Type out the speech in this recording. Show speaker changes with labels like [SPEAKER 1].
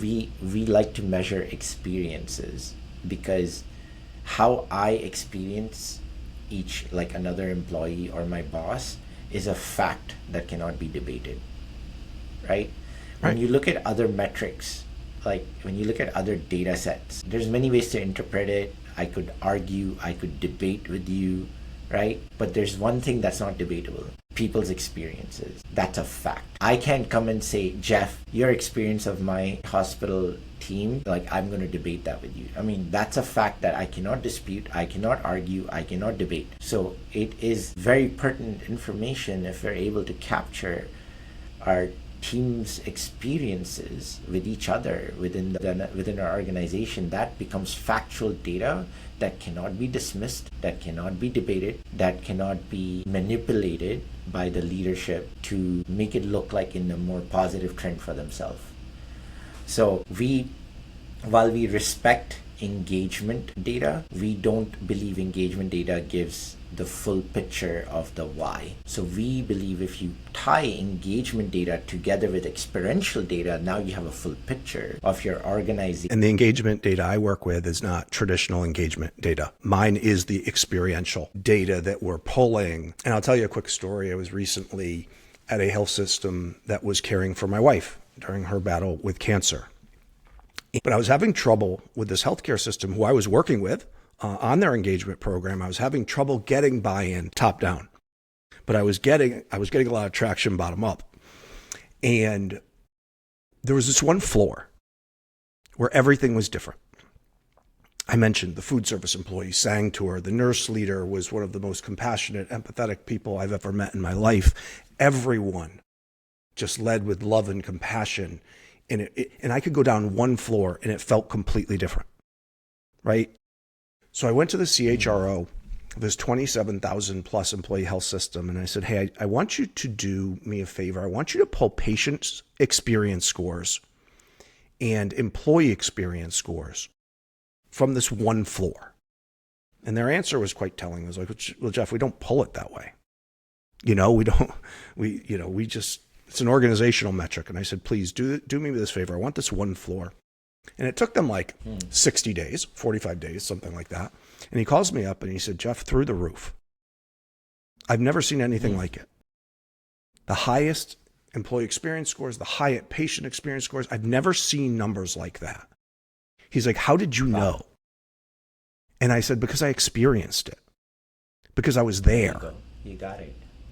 [SPEAKER 1] we like to measure experiences, because how I experience each, like another employee or my boss, is a fact that cannot be debated, right? When
[SPEAKER 2] Right.
[SPEAKER 1] you look at other metrics, like when you look at other data sets, there's many ways to interpret it. I could argue, I could debate with you, right? But there's one thing that's not debatable: people's experiences. That's a fact. I can't come and say, Jeff, your experience of my hospital team, like, I'm going to debate that with you. I mean, that's a fact that I cannot dispute, I cannot argue, I cannot debate. So it is very pertinent information if we're able to capture our team's experiences with each other within our organization. That becomes factual data that cannot be dismissed, that cannot be debated, that cannot be manipulated by the leadership to make it look like in a more positive trend for themselves. So while we respect engagement data, we don't believe engagement data gives the full picture of the why. So we believe if you tie engagement data together with experiential data, now you have a full picture of your organization.
[SPEAKER 2] And the engagement data I work with is not traditional engagement data. Mine is the experiential data that we're pulling. And I'll tell you a quick story. I was recently at a health system that was caring for my wife during her battle with cancer. But I was having trouble with this healthcare system who I was working with on their engagement program. I was having trouble getting buy-in top down, but I was getting a lot of traction bottom up. And there was this one floor where everything was different. I mentioned the food service employee sang to her. The nurse leader was one of the most compassionate, empathetic people I've ever met in my life. Everyone just led with love and compassion. And I could go down one floor and it felt completely different, right? So I went to the CHRO, this 27,000 plus employee health system, and I said, hey, I want you to do me a favor. I want you to pull patient experience scores and employee experience scores from this one floor. And their answer was quite telling. It was like, well, Jeff, we don't pull it that way. We just, it's an organizational metric. And I said, please do me this favor. I want this one floor. And it took them like 60 days, 45 days, something like that. And he calls me up and he said, Jeff, through the roof. I've never seen anything like it. The highest employee experience scores, the highest patient experience scores. I've never seen numbers like that. He's like, how did you know? And I said, because I experienced it. Because I was there.
[SPEAKER 1] You got it.